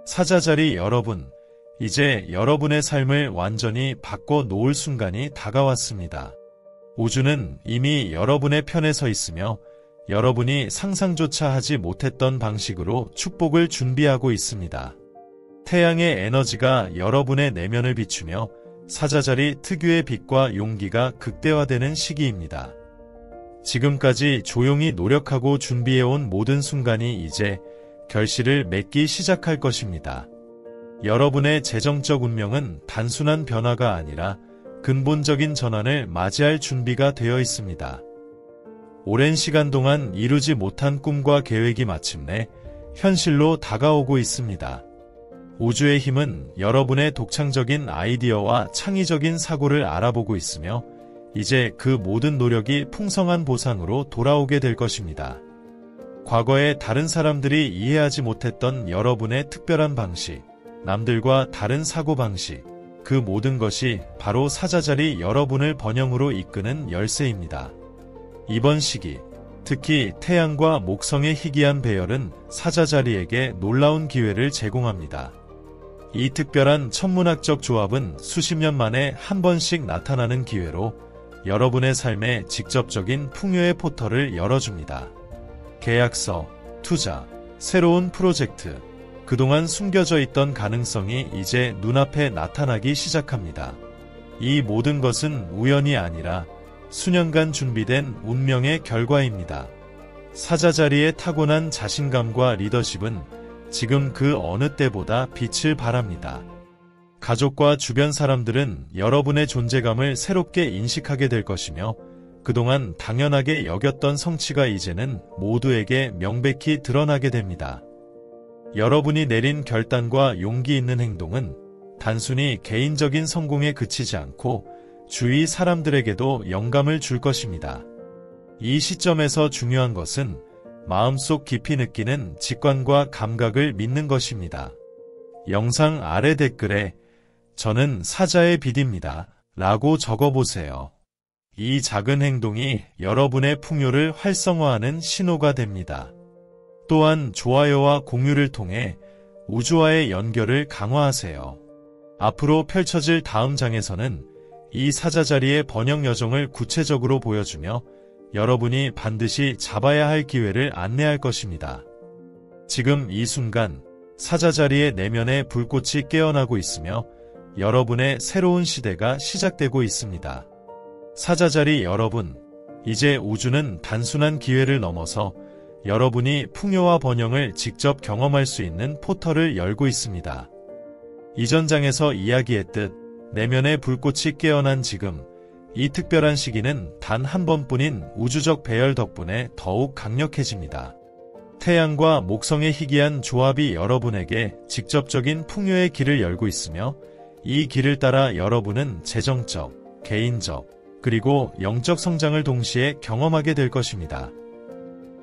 사자자리 여러분, 이제 여러분의 삶을 완전히 바꿔 놓을 순간이 다가왔습니다. 우주는 이미 여러분의 편에 서 있으며 여러분이 상상조차 하지 못했던 방식으로 축복을 준비하고 있습니다. 태양의 에너지가 여러분의 내면을 비추며 사자자리 특유의 빛과 용기가 극대화되는 시기입니다. 지금까지 조용히 노력하고 준비해온 모든 순간이 이제 결실을 맺기 시작할 것입니다. 여러분의 재정적 운명은 단순한 변화가 아니라 근본적인 전환을 맞이할 준비가 되어 있습니다. 오랜 시간 동안 이루지 못한 꿈과 계획이 마침내 현실로 다가오고 있습니다. 우주의 힘은 여러분의 독창적인 아이디어와 창의적인 사고를 알아보고 있으며 이제 그 모든 노력이 풍성한 보상으로 돌아오게 될 것입니다. 과거에 다른 사람들이 이해하지 못했던 여러분의 특별한 방식, 남들과 다른 사고방식, 그 모든 것이 바로 사자자리 여러분을 번영으로 이끄는 열쇠입니다. 이번 시기, 특히 태양과 목성의 희귀한 배열은 사자자리에게 놀라운 기회를 제공합니다. 이 특별한 천문학적 조합은 수십 년 만에 한 번씩 나타나는 기회로 여러분의 삶에 직접적인 풍요의 포털을 열어줍니다. 계약서, 투자, 새로운 프로젝트, 그동안 숨겨져 있던 가능성이 이제 눈앞에 나타나기 시작합니다. 이 모든 것은 우연이 아니라 수년간 준비된 운명의 결과입니다. 사자자리의 타고난 자신감과 리더십은 지금 그 어느 때보다 빛을 발합니다. 가족과 주변 사람들은 여러분의 존재감을 새롭게 인식하게 될 것이며 그동안 당연하게 여겼던 성취가 이제는 모두에게 명백히 드러나게 됩니다. 여러분이 내린 결단과 용기 있는 행동은 단순히 개인적인 성공에 그치지 않고 주위 사람들에게도 영감을 줄 것입니다. 이 시점에서 중요한 것은 마음속 깊이 느끼는 직관과 감각을 믿는 것입니다. 영상 아래 댓글에 "저는 사자의 빛입니다" 라고 적어보세요. 이 작은 행동이 여러분의 풍요를 활성화하는 신호가 됩니다. 또한 좋아요와 공유를 통해 우주와의 연결을 강화하세요. 앞으로 펼쳐질 다음 장에서는 이 사자자리의 번영 여정을 구체적으로 보여주며 여러분이 반드시 잡아야 할 기회를 안내할 것입니다. 지금 이 순간 사자자리의 내면의 불꽃이 깨어나고 있으며 여러분의 새로운 시대가 시작되고 있습니다. 사자자리 여러분, 이제 우주는 단순한 기회를 넘어서 여러분이 풍요와 번영을 직접 경험할 수 있는 포털을 열고 있습니다. 이전 장에서 이야기했듯 내면의 불꽃이 깨어난 지금, 이 특별한 시기는 단 한 번뿐인 우주적 배열 덕분에 더욱 강력해집니다. 태양과 목성의 희귀한 조합이 여러분에게 직접적인 풍요의 길을 열고 있으며 이 길을 따라 여러분은 재정적, 개인적, 그리고 영적 성장을 동시에 경험하게 될 것입니다.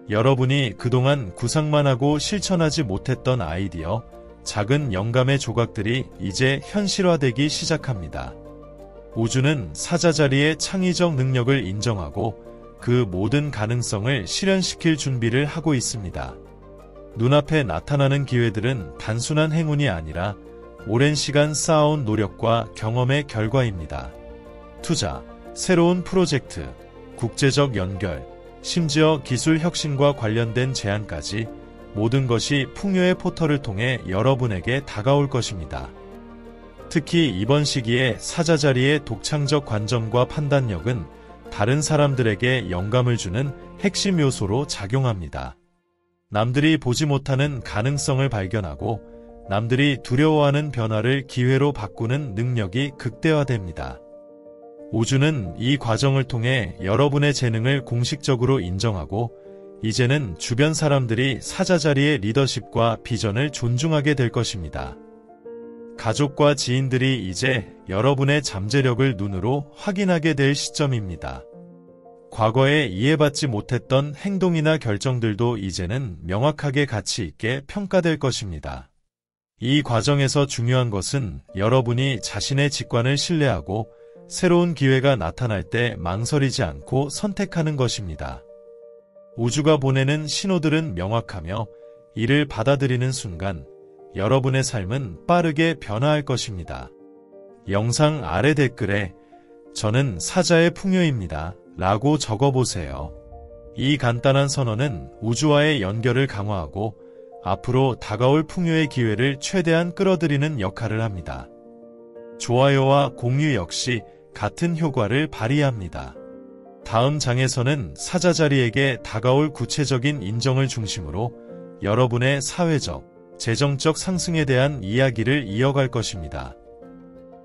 여러분이 그동안 구상만 하고 실천하지 못했던 아이디어, 작은 영감의 조각들이 이제 현실화되기 시작합니다. 우주는 사자자리의 창의적 능력을 인정하고 그 모든 가능성을 실현시킬 준비를 하고 있습니다. 눈앞에 나타나는 기회들은 단순한 행운이 아니라 오랜 시간 쌓아온 노력과 경험의 결과입니다. 투자, 새로운 프로젝트, 국제적 연결, 심지어 기술 혁신과 관련된 제안까지 모든 것이 풍요의 포털을 통해 여러분에게 다가올 것입니다. 특히 이번 시기에 사자자리의 독창적 관점과 판단력은 다른 사람들에게 영감을 주는 핵심 요소로 작용합니다. 남들이 보지 못하는 가능성을 발견하고 남들이 두려워하는 변화를 기회로 바꾸는 능력이 극대화됩니다. 우주는 이 과정을 통해 여러분의 재능을 공식적으로 인정하고 이제는 주변 사람들이 사자자리의 리더십과 비전을 존중하게 될 것입니다. 가족과 지인들이 이제 여러분의 잠재력을 눈으로 확인하게 될 시점입니다. 과거에 이해받지 못했던 행동이나 결정들도 이제는 명확하게 가치 있게 평가될 것입니다. 이 과정에서 중요한 것은 여러분이 자신의 직관을 신뢰하고 새로운 기회가 나타날 때 망설이지 않고 선택하는 것입니다. 우주가 보내는 신호들은 명확하며 이를 받아들이는 순간 여러분의 삶은 빠르게 변화할 것입니다. 영상 아래 댓글에 "저는 사자의 풍요입니다" 라고 적어보세요. 이 간단한 선언은 우주와의 연결을 강화하고 앞으로 다가올 풍요의 기회를 최대한 끌어들이는 역할을 합니다. 좋아요와 공유 역시 같은 효과를 발휘합니다. 다음 장에서는 사자자리에게 다가올 구체적인 인정을 중심으로 여러분의 사회적, 재정적 상승에 대한 이야기를 이어갈 것입니다.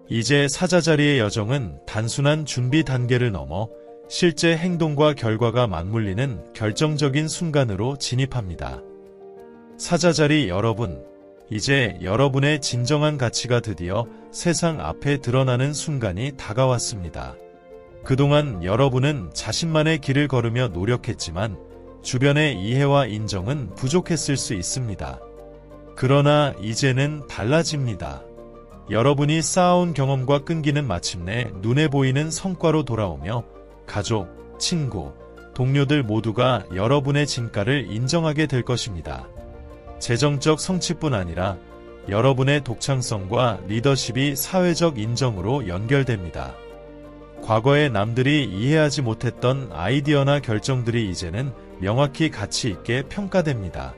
이제 사자자리의 여정은 단순한 준비 단계를 넘어 실제 행동과 결과가 맞물리는 결정적인 순간으로 진입합니다. 사자자리 여러분, 이제 여러분의 진정한 가치가 드디어 세상 앞에 드러나는 순간이 다가왔습니다. 그동안 여러분은 자신만의 길을 걸으며 노력했지만 주변의 이해와 인정은 부족했을 수 있습니다. 그러나 이제는 달라집니다. 여러분이 쌓아온 경험과 끈기는 마침내 눈에 보이는 성과로 돌아오며 가족, 친구, 동료들 모두가 여러분의 진가를 인정하게 될 것입니다. 재정적 성취뿐 아니라 여러분의 독창성과 리더십이 사회적 인정으로 연결됩니다. 과거에 남들이 이해하지 못했던 아이디어나 결정들이 이제는 명확히 가치 있게 평가됩니다.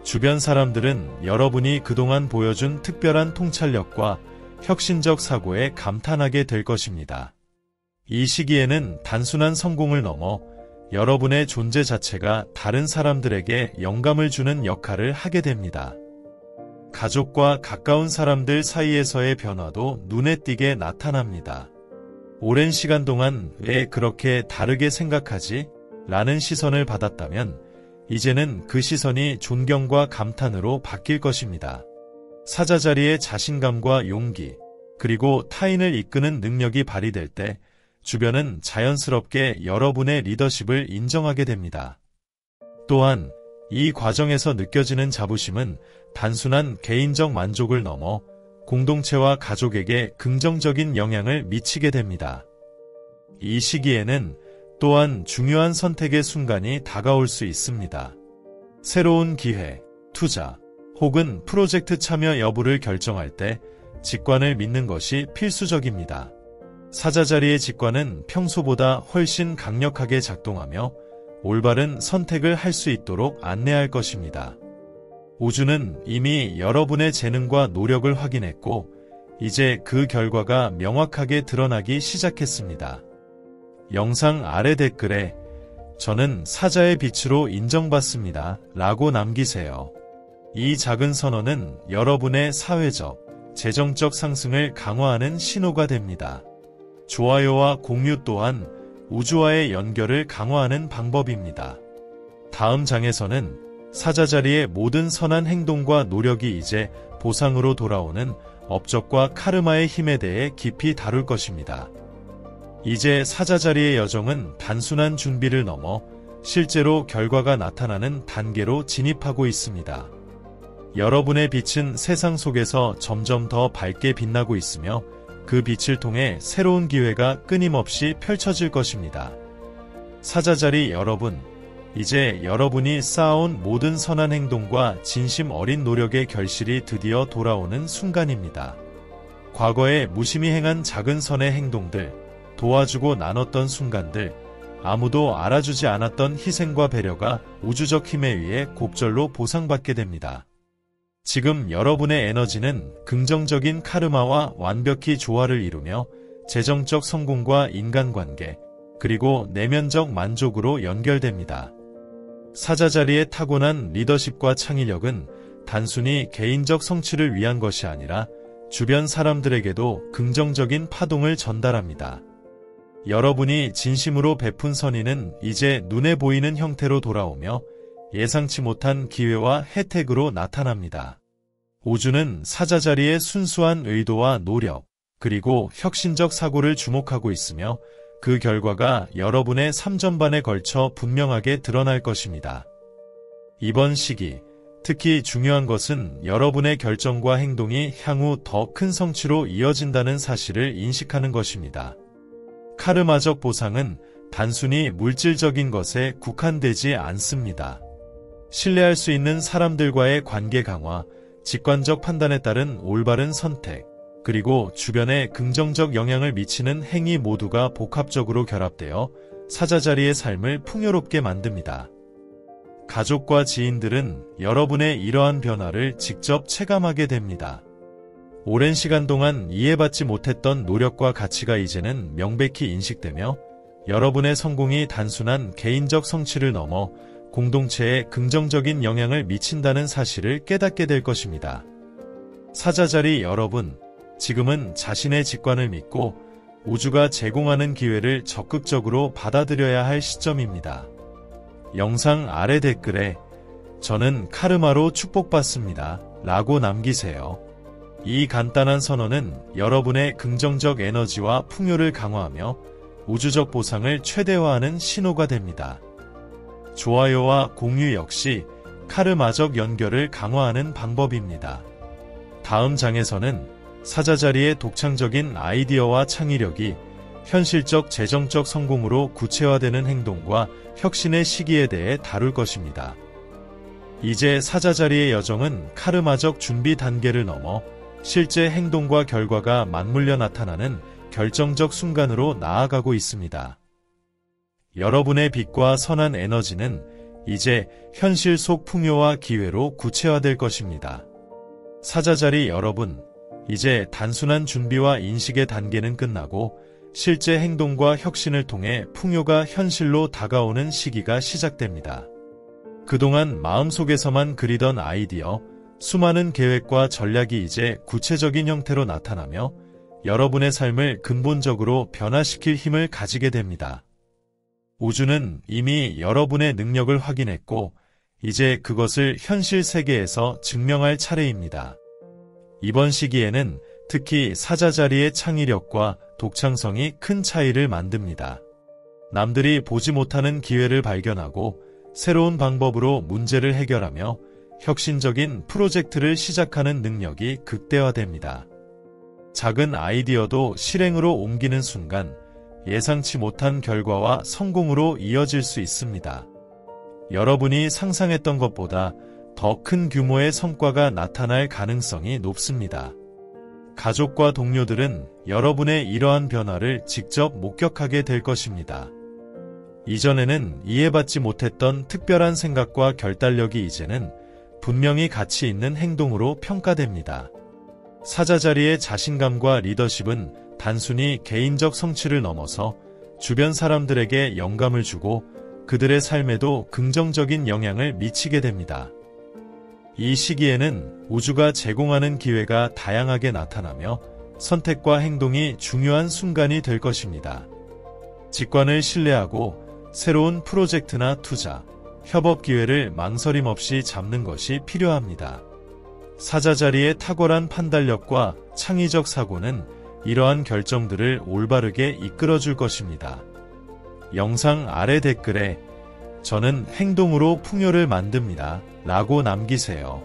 주변 사람들은 여러분이 그동안 보여준 특별한 통찰력과 혁신적 사고에 감탄하게 될 것입니다. 이 시기에는 단순한 성공을 넘어 여러분의 존재 자체가 다른 사람들에게 영감을 주는 역할을 하게 됩니다. 가족과 가까운 사람들 사이에서의 변화도 눈에 띄게 나타납니다. 오랜 시간 동안 "왜 그렇게 다르게 생각하지?" 라는 시선을 받았다면 이제는 그 시선이 존경과 감탄으로 바뀔 것입니다. 사자자리의 자신감과 용기, 그리고 타인을 이끄는 능력이 발휘될 때 주변은 자연스럽게 여러분의 리더십을 인정하게 됩니다. 또한 이 과정에서 느껴지는 자부심은 단순한 개인적 만족을 넘어 공동체와 가족에게 긍정적인 영향을 미치게 됩니다. 이 시기에는 또한 중요한 선택의 순간이 다가올 수 있습니다. 새로운 기회, 투자, 혹은 프로젝트 참여 여부를 결정할 때 직관을 믿는 것이 필수적입니다. 사자자리의 직관은 평소보다 훨씬 강력하게 작동하며 올바른 선택을 할 수 있도록 안내할 것입니다. 우주는 이미 여러분의 재능과 노력을 확인했고 이제 그 결과가 명확하게 드러나기 시작했습니다. 영상 아래 댓글에 "저는 사자의 빛으로 인정받습니다" 라고 남기세요. 이 작은 선언은 여러분의 사회적, 재정적 상승을 강화하는 신호가 됩니다. 좋아요와 공유 또한 우주와의 연결을 강화하는 방법입니다. 다음 장에서는 사자자리의 모든 선한 행동과 노력이 이제 보상으로 돌아오는 업적과 카르마의 힘에 대해 깊이 다룰 것입니다. 이제 사자자리의 여정은 단순한 준비를 넘어 실제로 결과가 나타나는 단계로 진입하고 있습니다. 여러분의 빛은 세상 속에서 점점 더 밝게 빛나고 있으며 그 빛을 통해 새로운 기회가 끊임없이 펼쳐질 것입니다. 사자자리 여러분, 이제 여러분이 쌓아온 모든 선한 행동과 진심 어린 노력의 결실이 드디어 돌아오는 순간입니다. 과거에 무심히 행한 작은 선의 행동들, 도와주고 나눴던 순간들, 아무도 알아주지 않았던 희생과 배려가 우주적 힘에 의해 곱절로 보상받게 됩니다. 지금 여러분의 에너지는 긍정적인 카르마와 완벽히 조화를 이루며 재정적 성공과 인간관계, 그리고 내면적 만족으로 연결됩니다. 사자자리의 타고난 리더십과 창의력은 단순히 개인적 성취를 위한 것이 아니라 주변 사람들에게도 긍정적인 파동을 전달합니다. 여러분이 진심으로 베푼 선의는 이제 눈에 보이는 형태로 돌아오며 예상치 못한 기회와 혜택으로 나타납니다. 우주는 사자자리의 순수한 의도와 노력, 그리고 혁신적 사고를 주목하고 있으며 그 결과가 여러분의 삶 전반에 걸쳐 분명하게 드러날 것입니다. 이번 시기, 특히 중요한 것은 여러분의 결정과 행동이 향후 더 큰 성취로 이어진다는 사실을 인식하는 것입니다. 카르마적 보상은 단순히 물질적인 것에 국한되지 않습니다. 신뢰할 수 있는 사람들과의 관계 강화, 직관적 판단에 따른 올바른 선택, 그리고 주변에 긍정적 영향을 미치는 행위 모두가 복합적으로 결합되어 사자자리의 삶을 풍요롭게 만듭니다. 가족과 지인들은 여러분의 이러한 변화를 직접 체감하게 됩니다. 오랜 시간 동안 이해받지 못했던 노력과 가치가 이제는 명백히 인식되며 여러분의 성공이 단순한 개인적 성취를 넘어 공동체에 긍정적인 영향을 미친다는 사실을 깨닫게 될 것입니다. 사자자리 여러분, 지금은 자신의 직관을 믿고 우주가 제공하는 기회를 적극적으로 받아들여야 할 시점입니다. 영상 아래 댓글에 "저는 카르마로 축복받습니다" 라고 남기세요. 이 간단한 선언은 여러분의 긍정적 에너지와 풍요를 강화하며 우주적 보상을 최대화하는 신호가 됩니다. 좋아요와 공유 역시 카르마적 연결을 강화하는 방법입니다. 다음 장에서는 사자자리의 독창적인 아이디어와 창의력이 현실적 재정적 성공으로 구체화되는 행동과 혁신의 시기에 대해 다룰 것입니다. 이제 사자자리의 여정은 카르마적 준비 단계를 넘어 실제 행동과 결과가 맞물려 나타나는 결정적 순간으로 나아가고 있습니다. 여러분의 빛과 선한 에너지는 이제 현실 속 풍요와 기회로 구체화될 것입니다. 사자자리 여러분, 이제 단순한 준비와 인식의 단계는 끝나고 실제 행동과 혁신을 통해 풍요가 현실로 다가오는 시기가 시작됩니다. 그동안 마음속에서만 그리던 아이디어, 수많은 계획과 전략이 이제 구체적인 형태로 나타나며 여러분의 삶을 근본적으로 변화시킬 힘을 가지게 됩니다. 우주는 이미 여러분의 능력을 확인했고 이제 그것을 현실 세계에서 증명할 차례입니다. 이번 시기에는 특히 사자자리의 창의력과 독창성이 큰 차이를 만듭니다. 남들이 보지 못하는 기회를 발견하고 새로운 방법으로 문제를 해결하며 혁신적인 프로젝트를 시작하는 능력이 극대화됩니다. 작은 아이디어도 실행으로 옮기는 순간 예상치 못한 결과와 성공으로 이어질 수 있습니다. 여러분이 상상했던 것보다 더 큰 규모의 성과가 나타날 가능성이 높습니다. 가족과 동료들은 여러분의 이러한 변화를 직접 목격하게 될 것입니다. 이전에는 이해받지 못했던 특별한 생각과 결단력이 이제는 분명히 가치 있는 행동으로 평가됩니다. 사자자리의 자신감과 리더십은 단순히 개인적 성취를 넘어서 주변 사람들에게 영감을 주고 그들의 삶에도 긍정적인 영향을 미치게 됩니다. 이 시기에는 우주가 제공하는 기회가 다양하게 나타나며 선택과 행동이 중요한 순간이 될 것입니다. 직관을 신뢰하고 새로운 프로젝트나 투자, 협업 기회를 망설임 없이 잡는 것이 필요합니다. 사자자리의 탁월한 판단력과 창의적 사고는 이러한 결정들을 올바르게 이끌어줄 것입니다. 영상 아래 댓글에 "저는 행동으로 풍요를 만듭니다" 라고 남기세요.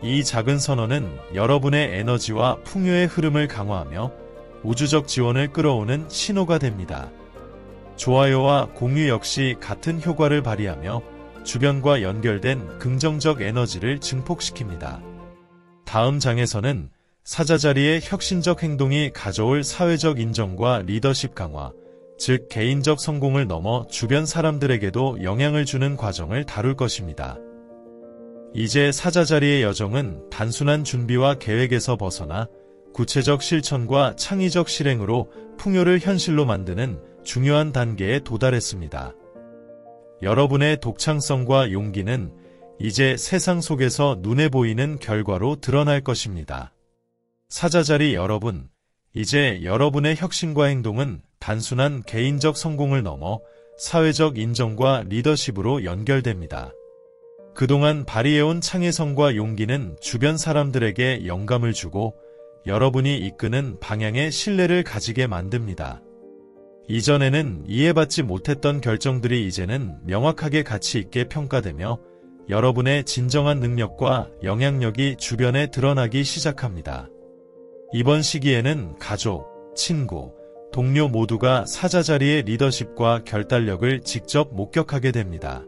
이 작은 선언은 여러분의 에너지와 풍요의 흐름을 강화하며 우주적 지원을 끌어오는 신호가 됩니다. 좋아요와 공유 역시 같은 효과를 발휘하며 주변과 연결된 긍정적 에너지를 증폭시킵니다. 다음 장에서는 사자자리의 혁신적 행동이 가져올 사회적 인정과 리더십 강화, 즉 개인적 성공을 넘어 주변 사람들에게도 영향을 주는 과정을 다룰 것입니다. 이제 사자자리의 여정은 단순한 준비와 계획에서 벗어나 구체적 실천과 창의적 실행으로 풍요를 현실로 만드는 중요한 단계에 도달했습니다. 여러분의 독창성과 용기는 이제 세상 속에서 눈에 보이는 결과로 드러날 것입니다. 사자자리 여러분, 이제 여러분의 혁신과 행동은 단순한 개인적 성공을 넘어 사회적 인정과 리더십으로 연결됩니다. 그동안 발휘해온 창의성과 용기는 주변 사람들에게 영감을 주고 여러분이 이끄는 방향에 신뢰를 가지게 만듭니다. 이전에는 이해받지 못했던 결정들이 이제는 명확하게 가치 있게 평가되며 여러분의 진정한 능력과 영향력이 주변에 드러나기 시작합니다. 이번 시기에는 가족, 친구, 동료 모두가 사자자리의 리더십과 결단력을 직접 목격하게 됩니다.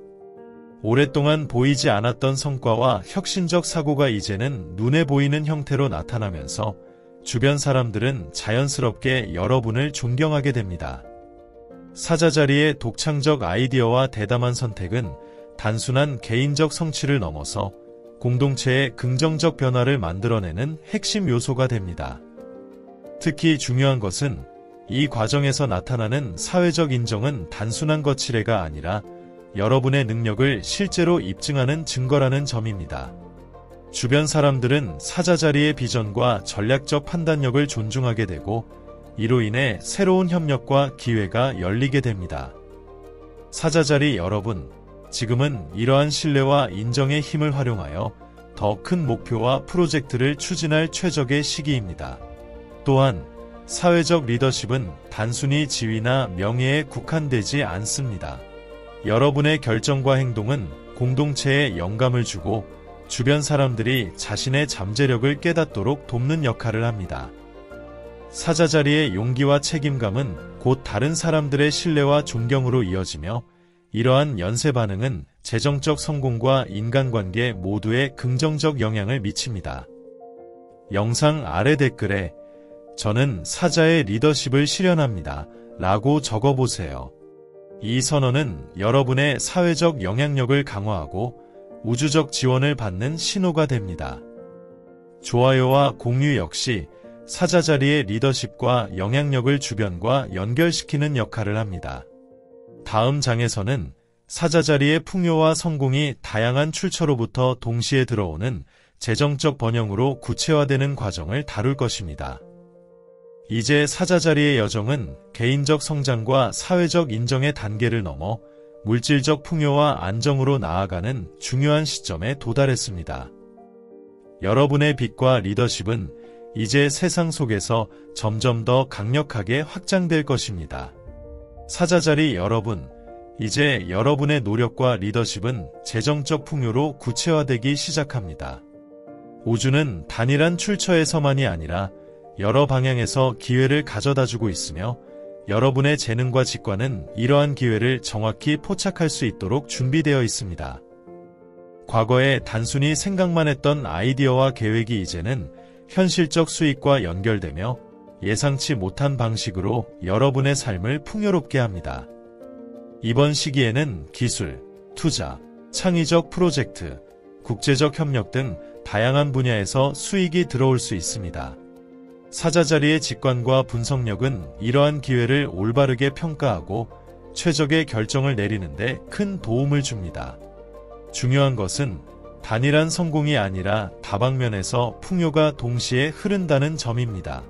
오랫동안 보이지 않았던 성과와 혁신적 사고가 이제는 눈에 보이는 형태로 나타나면서 주변 사람들은 자연스럽게 여러분을 존경하게 됩니다. 사자자리의 독창적 아이디어와 대담한 선택은 단순한 개인적 성취를 넘어서 공동체의 긍정적 변화를 만들어내는 핵심 요소가 됩니다. 특히 중요한 것은 이 과정에서 나타나는 사회적 인정은 단순한 거칠애가 아니라 여러분의 능력을 실제로 입증하는 증거라는 점입니다. 주변 사람들은 사자자리의 비전과 전략적 판단력을 존중하게 되고 이로 인해 새로운 협력과 기회가 열리게 됩니다. 사자자리 여러분, 지금은 이러한 신뢰와 인정의 힘을 활용하여 더 큰 목표와 프로젝트를 추진할 최적의 시기입니다. 또한 사회적 리더십은 단순히 지위나 명예에 국한되지 않습니다. 여러분의 결정과 행동은 공동체에 영감을 주고 주변 사람들이 자신의 잠재력을 깨닫도록 돕는 역할을 합니다. 사자자리의 용기와 책임감은 곧 다른 사람들의 신뢰와 존경으로 이어지며 이러한 연쇄 반응은 재정적 성공과 인간관계 모두에 긍정적 영향을 미칩니다. 영상 아래 댓글에 "저는 사자의 리더십을 실현합니다" 라고 적어보세요. 이 선언은 여러분의 사회적 영향력을 강화하고 우주적 지원을 받는 신호가 됩니다. 좋아요와 공유 역시 사자자리의 리더십과 영향력을 주변과 연결시키는 역할을 합니다. 다음 장에서는 사자자리의 풍요와 성공이 다양한 출처로부터 동시에 들어오는 재정적 번영으로 구체화되는 과정을 다룰 것입니다. 이제 사자자리의 여정은 개인적 성장과 사회적 인정의 단계를 넘어 물질적 풍요와 안정으로 나아가는 중요한 시점에 도달했습니다. 여러분의 빛과 리더십은 이제 세상 속에서 점점 더 강력하게 확장될 것입니다. 사자자리 여러분, 이제 여러분의 노력과 리더십은 재정적 풍요로 구체화되기 시작합니다. 우주는 단일한 출처에서만이 아니라 여러 방향에서 기회를 가져다주고 있으며 여러분의 재능과 직관은 이러한 기회를 정확히 포착할 수 있도록 준비되어 있습니다. 과거에 단순히 생각만 했던 아이디어와 계획이 이제는 현실적 수익과 연결되며 예상치 못한 방식으로 여러분의 삶을 풍요롭게 합니다. 이번 시기에는 기술, 투자, 창의적 프로젝트, 국제적 협력 등 다양한 분야에서 수익이 들어올 수 있습니다. 사자자리의 직관과 분석력은 이러한 기회를 올바르게 평가하고 최적의 결정을 내리는데 큰 도움을 줍니다. 중요한 것은 단일한 성공이 아니라 다방면에서 풍요가 동시에 흐른다는 점입니다.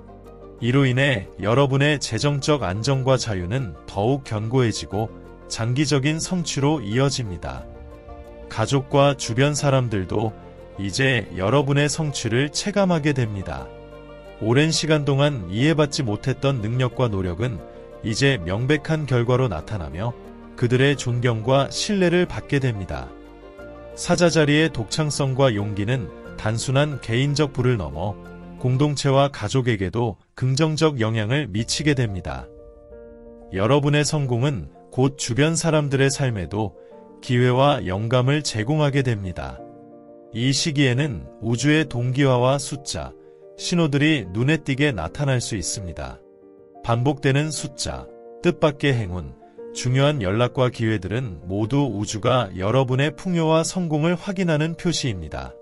이로 인해 여러분의 재정적 안정과 자유는 더욱 견고해지고 장기적인 성취로 이어집니다. 가족과 주변 사람들도 이제 여러분의 성취를 체감하게 됩니다. 오랜 시간 동안 이해받지 못했던 능력과 노력은 이제 명백한 결과로 나타나며 그들의 존경과 신뢰를 받게 됩니다. 사자자리의 독창성과 용기는 단순한 개인적 부를 넘어 공동체와 가족에게도 긍정적 영향을 미치게 됩니다. 여러분의 성공은 곧 주변 사람들의 삶에도 기회와 영감을 제공하게 됩니다. 이 시기에는 우주의 동기화와 숫자, 신호들이 눈에 띄게 나타날 수 있습니다. 반복되는 숫자, 뜻밖의 행운, 중요한 연락과 기회들은 모두 우주가 여러분의 풍요와 성공을 확인하는 표시입니다.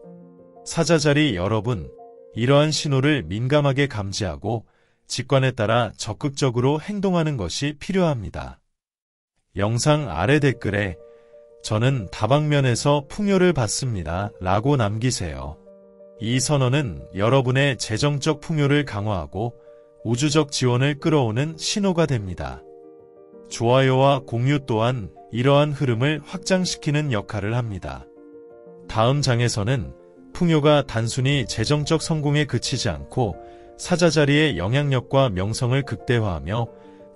사자자리 여러분, 이러한 신호를 민감하게 감지하고 직관에 따라 적극적으로 행동하는 것이 필요합니다. 영상 아래 댓글에 "저는 다방면에서 풍요를 받습니다" 라고 남기세요. 이 선언은 여러분의 재정적 풍요를 강화하고 우주적 지원을 끌어오는 신호가 됩니다. 좋아요와 공유 또한 이러한 흐름을 확장시키는 역할을 합니다. 다음 장에서는 풍요가 단순히 재정적 성공에 그치지 않고 사자자리의 영향력과 명성을 극대화하며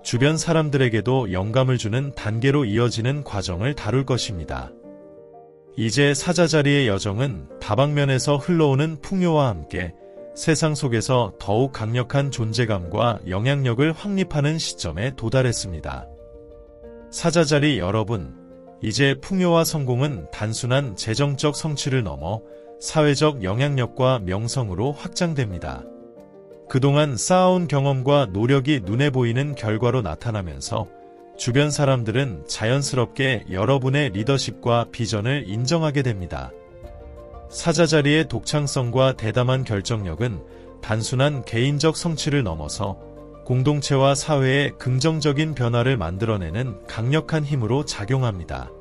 주변 사람들에게도 영감을 주는 단계로 이어지는 과정을 다룰 것입니다. 이제 사자자리의 여정은 다방면에서 흘러오는 풍요와 함께 세상 속에서 더욱 강력한 존재감과 영향력을 확립하는 시점에 도달했습니다. 사자자리 여러분, 이제 풍요와 성공은 단순한 재정적 성취를 넘어 사회적 영향력과 명성으로 확장됩니다. 그동안 쌓아온 경험과 노력이 눈에 보이는 결과로 나타나면서 주변 사람들은 자연스럽게 여러분의 리더십과 비전을 인정하게 됩니다. 사자 자리의 독창성과 대담한 결정력은 단순한 개인적 성취를 넘어서 공동체와 사회에 긍정적인 변화를 만들어내는 강력한 힘으로 작용합니다.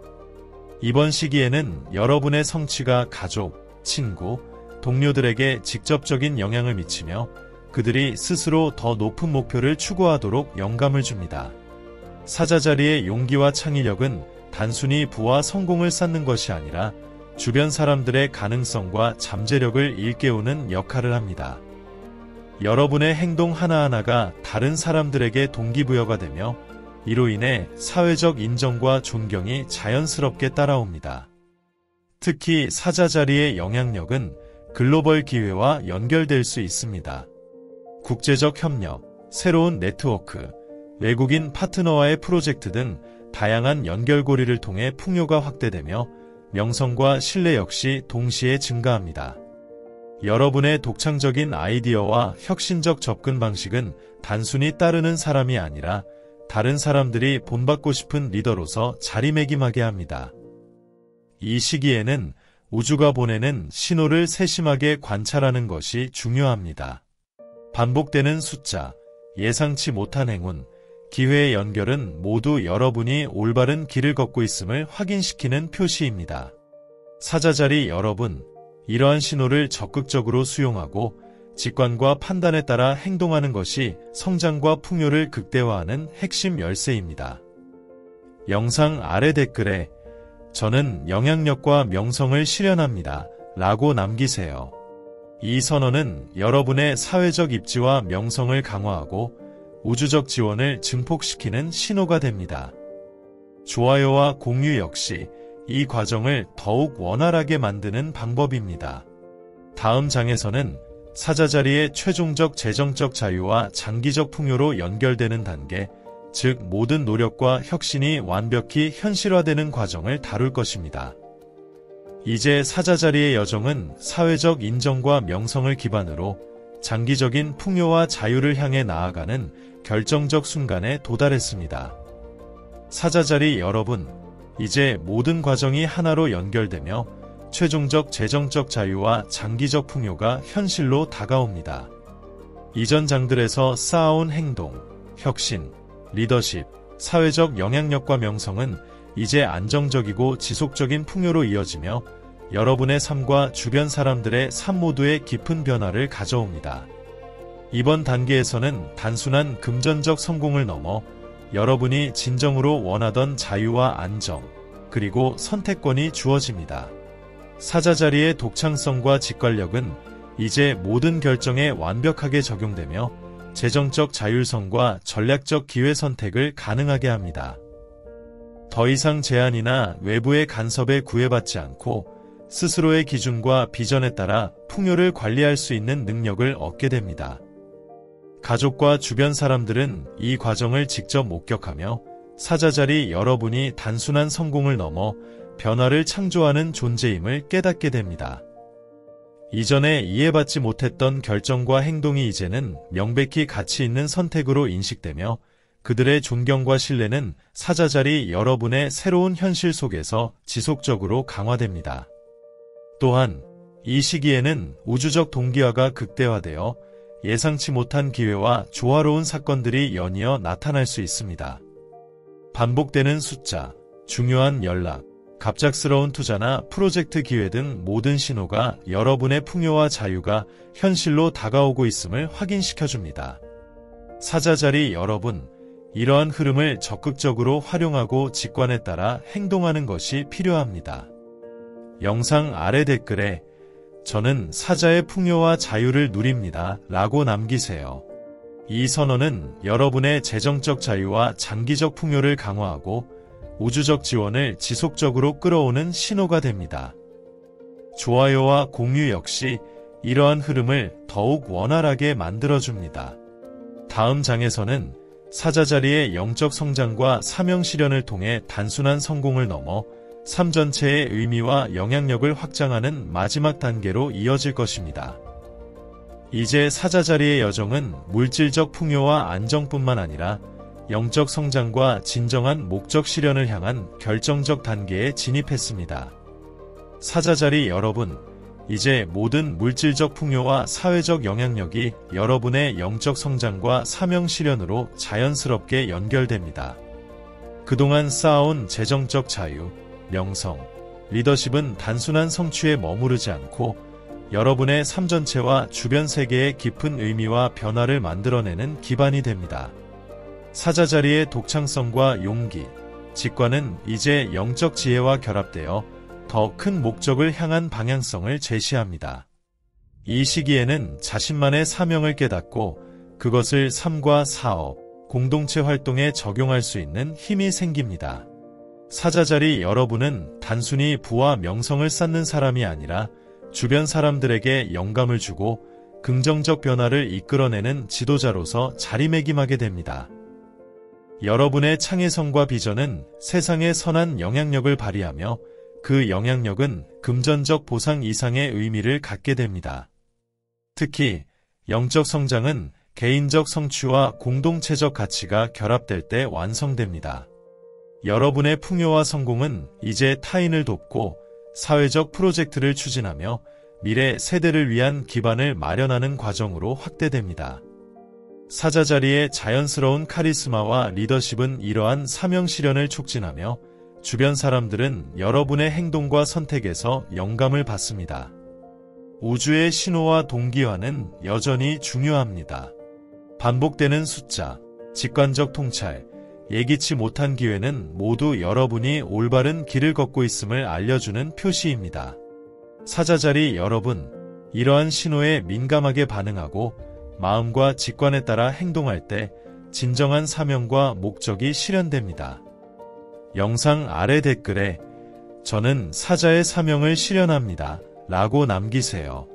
이번 시기에는 여러분의 성취가 가족, 친구, 동료들에게 직접적인 영향을 미치며 그들이 스스로 더 높은 목표를 추구하도록 영감을 줍니다. 사자 자리의 용기와 창의력은 단순히 부와 성공을 쌓는 것이 아니라 주변 사람들의 가능성과 잠재력을 일깨우는 역할을 합니다. 여러분의 행동 하나하나가 다른 사람들에게 동기부여가 되며 이로 인해 사회적 인정과 존경이 자연스럽게 따라옵니다. 특히 사자 자리의 영향력은 글로벌 기회와 연결될 수 있습니다. 국제적 협력, 새로운 네트워크, 외국인 파트너와의 프로젝트 등 다양한 연결고리를 통해 풍요가 확대되며 명성과 신뢰 역시 동시에 증가합니다. 여러분의 독창적인 아이디어와 혁신적 접근 방식은 단순히 따르는 사람이 아니라 다른 사람들이 본받고 싶은 리더로서 자리매김하게 합니다. 이 시기에는 우주가 보내는 신호를 세심하게 관찰하는 것이 중요합니다. 반복되는 숫자, 예상치 못한 행운, 기회의 연결은 모두 여러분이 올바른 길을 걷고 있음을 확인시키는 표시입니다. 사자자리 여러분, 이러한 신호를 적극적으로 수용하고 직관과 판단에 따라 행동하는 것이 성장과 풍요를 극대화하는 핵심 열쇠입니다. 영상 아래 댓글에 저는 영향력과 명성을 실현합니다 라고 남기세요. 이 선언은 여러분의 사회적 입지와 명성을 강화하고 우주적 지원을 증폭시키는 신호가 됩니다. 좋아요와 공유 역시 이 과정을 더욱 원활하게 만드는 방법입니다. 다음 장에서는 사자자리의 최종적 재정적 자유와 장기적 풍요로 연결되는 단계, 즉 모든 노력과 혁신이 완벽히 현실화되는 과정을 다룰 것입니다. 이제 사자자리의 여정은 사회적 인정과 명성을 기반으로 장기적인 풍요와 자유를 향해 나아가는 결정적 순간에 도달했습니다. 사자자리 여러분, 이제 모든 과정이 하나로 연결되며 최종적 재정적 자유와 장기적 풍요가 현실로 다가옵니다. 이전 장들에서 쌓아온 행동, 혁신, 리더십, 사회적 영향력과 명성은 이제 안정적이고 지속적인 풍요로 이어지며 여러분의 삶과 주변 사람들의 삶 모두에 깊은 변화를 가져옵니다. 이번 단계에서는 단순한 금전적 성공을 넘어 여러분이 진정으로 원하던 자유와 안정, 그리고 선택권이 주어집니다. 사자자리의 독창성과 직관력은 이제 모든 결정에 완벽하게 적용되며 재정적 자율성과 전략적 기회 선택을 가능하게 합니다. 더 이상 제한이나 외부의 간섭에 구애받지 않고 스스로의 기준과 비전에 따라 풍요를 관리할 수 있는 능력을 얻게 됩니다. 가족과 주변 사람들은 이 과정을 직접 목격하며 사자자리 여러분이 단순한 성공을 넘어 변화를 창조하는 존재임을 깨닫게 됩니다. 이전에 이해받지 못했던 결정과 행동이 이제는 명백히 가치 있는 선택으로 인식되며 그들의 존경과 신뢰는 사자자리 여러분의 새로운 현실 속에서 지속적으로 강화됩니다. 또한 이 시기에는 우주적 동기화가 극대화되어 예상치 못한 기회와 조화로운 사건들이 연이어 나타날 수 있습니다. 반복되는 숫자, 중요한 연락, 갑작스러운 투자나 프로젝트 기회 등 모든 신호가 여러분의 풍요와 자유가 현실로 다가오고 있음을 확인시켜줍니다. 사자자리 여러분, 이러한 흐름을 적극적으로 활용하고 직관에 따라 행동하는 것이 필요합니다. 영상 아래 댓글에 저는 사자의 풍요와 자유를 누립니다 라고 남기세요. 이 선언은 여러분의 재정적 자유와 장기적 풍요를 강화하고 우주적 지원을 지속적으로 끌어오는 신호가 됩니다. 좋아요와 공유 역시 이러한 흐름을 더욱 원활하게 만들어줍니다. 다음 장에서는 사자 자리의 영적 성장과 사명 실현을 통해 단순한 성공을 넘어 삶 전체의 의미와 영향력을 확장하는 마지막 단계로 이어질 것입니다. 이제 사자 자리의 여정은 물질적 풍요와 안정뿐만 아니라 영적 성장과 진정한 목적 실현을 향한 결정적 단계에 진입했습니다. 사자 자리 여러분, 이제 모든 물질적 풍요와 사회적 영향력이 여러분의 영적 성장과 사명 실현으로 자연스럽게 연결됩니다. 그동안 쌓아온 재정적 자유, 명성, 리더십은 단순한 성취에 머무르지 않고 여러분의 삶 전체와 주변 세계의 깊은 의미와 변화를 만들어내는 기반이 됩니다. 사자 자리의 독창성과 용기, 직관은 이제 영적 지혜와 결합되어 더 큰 목적을 향한 방향성을 제시합니다. 이 시기에는 자신만의 사명을 깨닫고 그것을 삶과 사업, 공동체 활동에 적용할 수 있는 힘이 생깁니다. 사자 자리 여러분은 단순히 부와 명성을 쌓는 사람이 아니라 주변 사람들에게 영감을 주고 긍정적 변화를 이끌어내는 지도자로서 자리매김하게 됩니다. 여러분의 창의성과 비전은 세상에 선한 영향력을 발휘하며 그 영향력은 금전적 보상 이상의 의미를 갖게 됩니다. 특히 영적 성장은 개인적 성취와 공동체적 가치가 결합될 때 완성됩니다. 여러분의 풍요와 성공은 이제 타인을 돕고 사회적 프로젝트를 추진하며 미래 세대를 위한 기반을 마련하는 과정으로 확대됩니다. 사자 자리의 자연스러운 카리스마와 리더십은 이러한 사명 실현을 촉진하며 주변 사람들은 여러분의 행동과 선택에서 영감을 받습니다. 우주의 신호와 동기화는 여전히 중요합니다. 반복되는 숫자, 직관적 통찰, 예기치 못한 기회는 모두 여러분이 올바른 길을 걷고 있음을 알려주는 표시입니다. 사자 자리 여러분, 이러한 신호에 민감하게 반응하고 마음과 직관에 따라 행동할 때 진정한 사명과 목적이 실현됩니다. 영상 아래 댓글에 "저는 사자의 사명을 실현합니다" 라고 남기세요.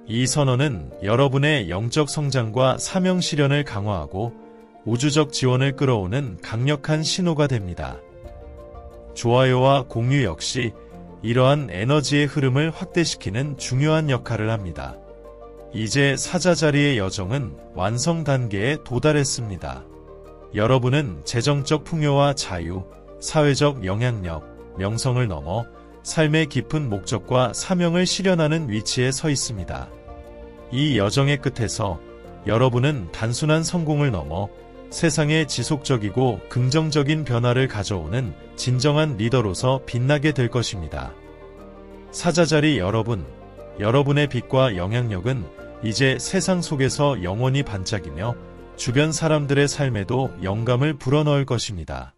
이 선언은 여러분의 영적 성장과 사명 실현을 강화하고 우주적 지원을 끌어오는 강력한 신호가 됩니다. 좋아요와 공유 역시 이러한 에너지의 흐름을 확대시키는 중요한 역할을 합니다. 이제 사자 자리의 여정은 완성 단계에 도달했습니다. 여러분은 재정적 풍요와 자유, 사회적 영향력, 명성을 넘어 삶의 깊은 목적과 사명을 실현하는 위치에 서 있습니다. 이 여정의 끝에서 여러분은 단순한 성공을 넘어 세상에 지속적이고 긍정적인 변화를 가져오는 진정한 리더로서 빛나게 될 것입니다. 사자 자리 여러분, 여러분의 빛과 영향력은 이제 세상 속에서 영원히 반짝이며 주변 사람들의 삶에도 영감을 불어넣을 것입니다.